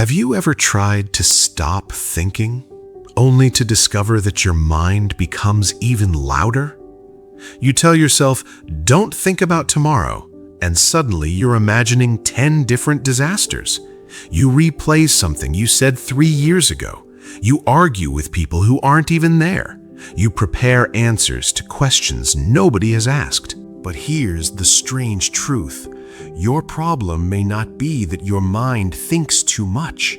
Have you ever tried to stop thinking, only to discover that your mind becomes even louder? You tell yourself, don't think about tomorrow, and suddenly you're imagining 10 different disasters. You replay something you said 3 years ago. You argue with people who aren't even there. You prepare answers to questions nobody has asked. But here's the strange truth. Your problem may not be that your mind thinks too much.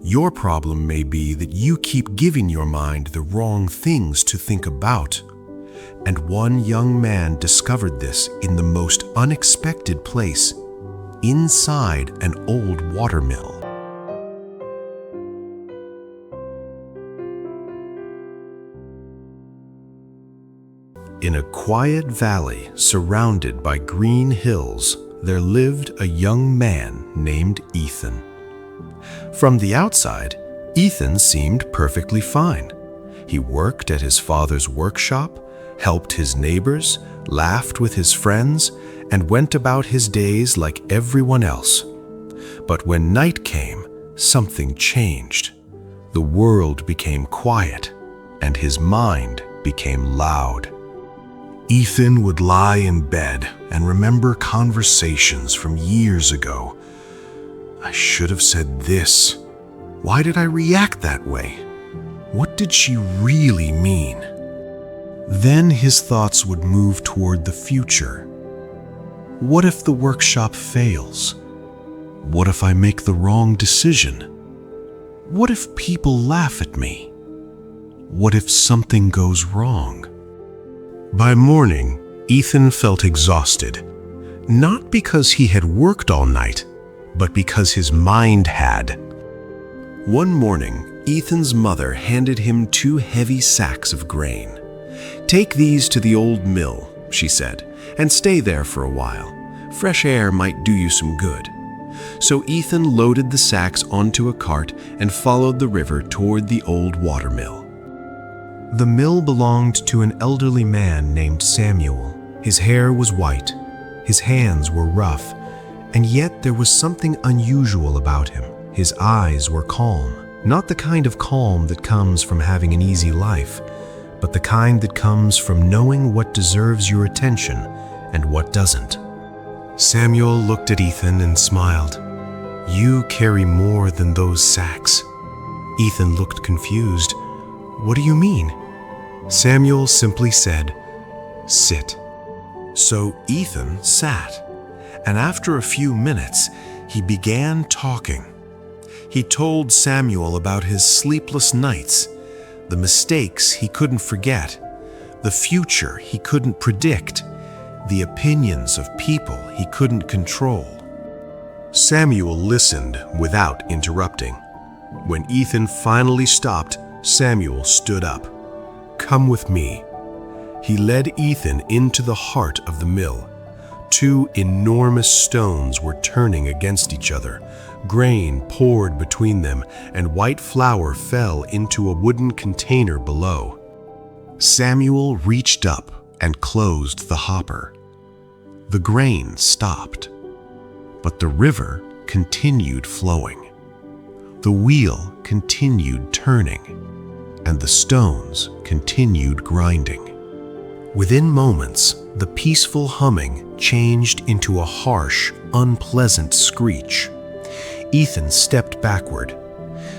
Your problem may be that you keep giving your mind the wrong things to think about. And one young man discovered this in the most unexpected place, inside an old watermill. In a quiet valley surrounded by green hills, there lived a young man named Ethan. From the outside, Ethan seemed perfectly fine. He worked at his father's workshop, helped his neighbors, laughed with his friends, and went about his days like everyone else. But when night came, something changed. The world became quiet, and his mind became loud. Ethan would lie in bed and remember conversations from years ago. I should have said this. Why did I react that way? What did she really mean? Then his thoughts would move toward the future. What if the workshop fails? What if I make the wrong decision? What if people laugh at me? What if something goes wrong? By morning, Ethan felt exhausted, not because he had worked all night, but because his mind had. One morning, Ethan's mother handed him 2 heavy sacks of grain. "Take these to the old mill," she said, "and stay there for a while. Fresh air might do you some good." So Ethan loaded the sacks onto a cart and followed the river toward the old watermill. The mill belonged to an elderly man named Samuel. His hair was white, his hands were rough, and yet there was something unusual about him. His eyes were calm, not the kind of calm that comes from having an easy life, but the kind that comes from knowing what deserves your attention and what doesn't. Samuel looked at Ethan and smiled. "You carry more than those sacks." Ethan looked confused. "What do you mean?" Samuel simply said, "Sit." So Ethan sat, and after a few minutes, he began talking. He told Samuel about his sleepless nights, the mistakes he couldn't forget, the future he couldn't predict, the opinions of people he couldn't control. Samuel listened without interrupting. When Ethan finally stopped, Samuel stood up. "Come with me." He led Ethan into the heart of the mill. 2 enormous stones were turning against each other. Grain poured between them, and white flour fell into a wooden container below. Samuel reached up and closed the hopper. The grain stopped, but the river continued flowing. The wheel continued turning, and the stones continued grinding. Within moments, the peaceful humming changed into a harsh, unpleasant screech. Ethan stepped backward.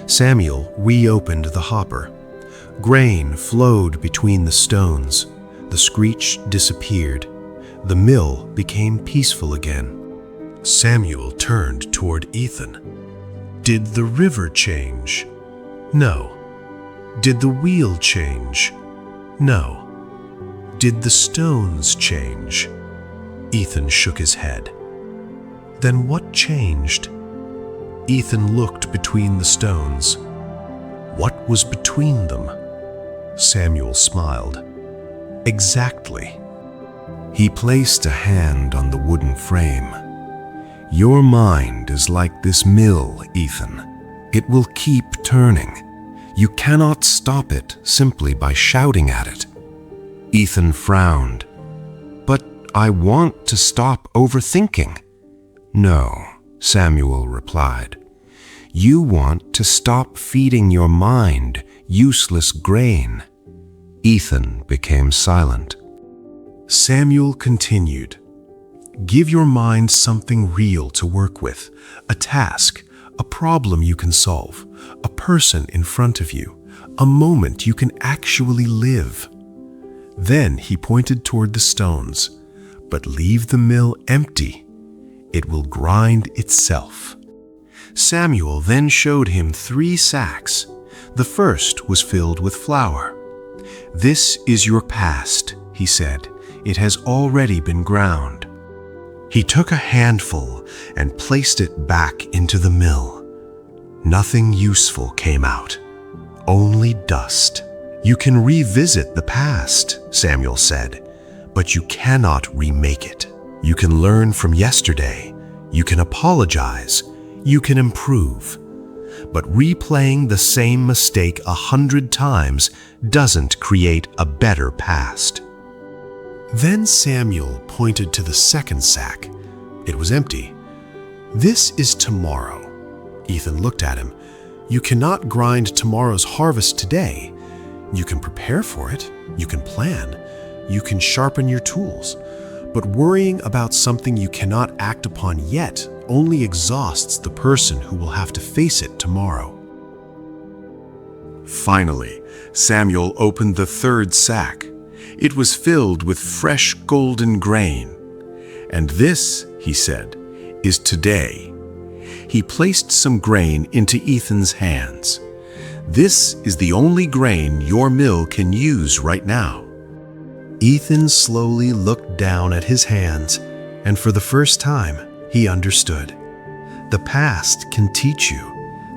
Samuel reopened the hopper. Grain flowed between the stones. The screech disappeared. The mill became peaceful again. Samuel turned toward Ethan. "Did the river change?" "No." "Did the wheel change?" "No." "Did the stones change?" Ethan shook his head. "Then what changed?" Ethan looked between the stones. "What was between them?" Samuel smiled. "Exactly." He placed a hand on the wooden frame. "Your mind is like this mill, Ethan. It will keep turning. You cannot stop it simply by shouting at it." Ethan frowned. "But I want to stop overthinking." "No," Samuel replied. You want to stop feeding your mind useless grain." Ethan became silent. Samuel continued, "Give your mind something real to work with, a task, a problem you can solve, a person in front of you, a moment you can actually live." Then he pointed toward the stones. "But leave the mill empty. It will grind itself." Samuel then showed him 3 sacks. The first was filled with flour. "This is your past," he said. "It has already been ground." He took a handful and placed it back into the mill. Nothing useful came out, only dust. "You can revisit the past," Samuel said, "but you cannot remake it. You can learn from yesterday. You can apologize. You can improve. But replaying the same mistake 100 times doesn't create a better past." Then Samuel pointed to the second sack. It was empty. "This is tomorrow." Ethan looked at him. "You cannot grind tomorrow's harvest today. You can prepare for it. You can plan. You can sharpen your tools. But worrying about something you cannot act upon yet only exhausts the person who will have to face it tomorrow." Finally, Samuel opened the third sack. It was filled with fresh golden grain. "And this," he said, "is today." He placed some grain into Ethan's hands. "This is the only grain your mill can use right now." Ethan slowly looked down at his hands, and for the first time, he understood. The past can teach you,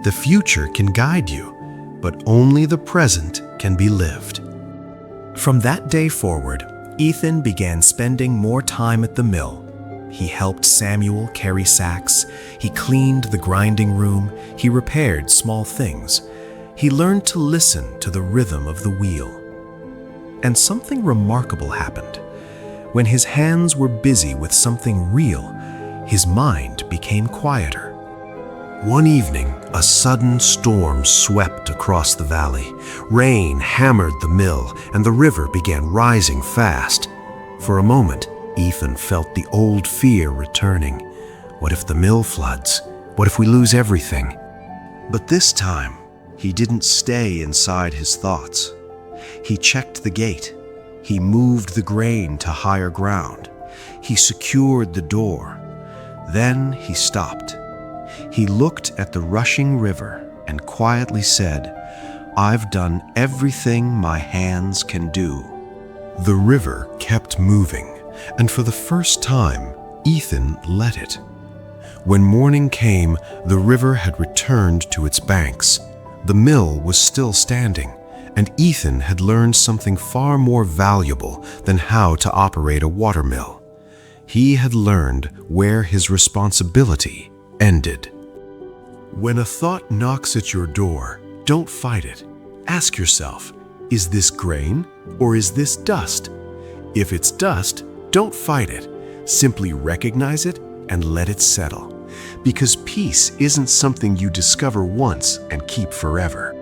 the future can guide you, but only the present can be lived. From that day forward, Ethan began spending more time at the mill. He helped Samuel carry sacks, he cleaned the grinding room, he repaired small things. He learned to listen to the rhythm of the wheel. And something remarkable happened. When his hands were busy with something real, his mind became quieter. One evening, a sudden storm swept across the valley. Rain hammered the mill, and the river began rising fast. For a moment, Ethan felt the old fear returning. What if the mill floods? What if we lose everything? But this time, he didn't stay inside his thoughts. He checked the gate. He moved the grain to higher ground. He secured the door. Then he stopped. He looked at the rushing river and quietly said, "I've done everything my hands can do." The river kept moving, and for the first time, Ethan let it. When morning came, the river had returned to its banks. The mill was still standing, and Ethan had learned something far more valuable than how to operate a watermill. He had learned where his responsibility ended. When a thought knocks at your door, don't fight it. Ask yourself, is this grain or is this dust? If it's dust, don't fight it. Simply recognize it and let it settle. Because peace isn't something you discover once and keep forever.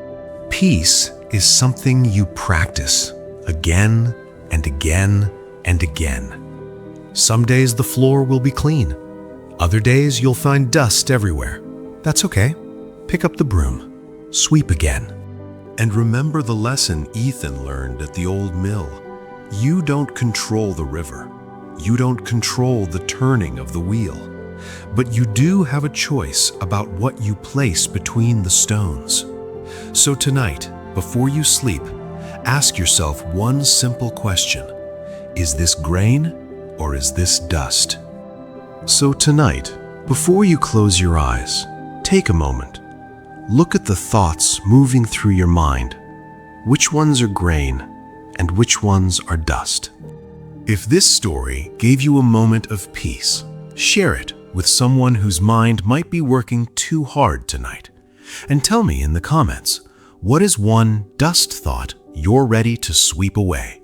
Peace is something you practice again and again and again. Some days the floor will be clean. Other days you'll find dust everywhere. That's okay. Pick up the broom. Sweep again. And remember the lesson Ethan learned at the old mill. You don't control the river. You don't control the turning of the wheel. But you do have a choice about what you place between the stones. So tonight, before you sleep, ask yourself one simple question. Is this grain or is this dust? So tonight, before you close your eyes, take a moment. Look at the thoughts moving through your mind. Which ones are grain and which ones are dust? If this story gave you a moment of peace, share it with someone whose mind might be working too hard tonight. And tell me in the comments, what is one dust thought you're ready to sweep away?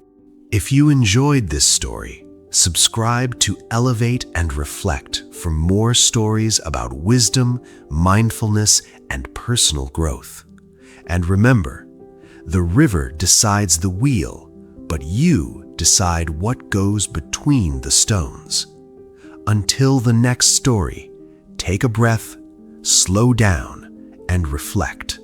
If you enjoyed this story, subscribe to Elevate and Reflect for more stories about wisdom, mindfulness, and personal growth. And remember, the river decides the wheel, but you decide what goes between the stones. Until the next story, take a breath, slow down, and reflect.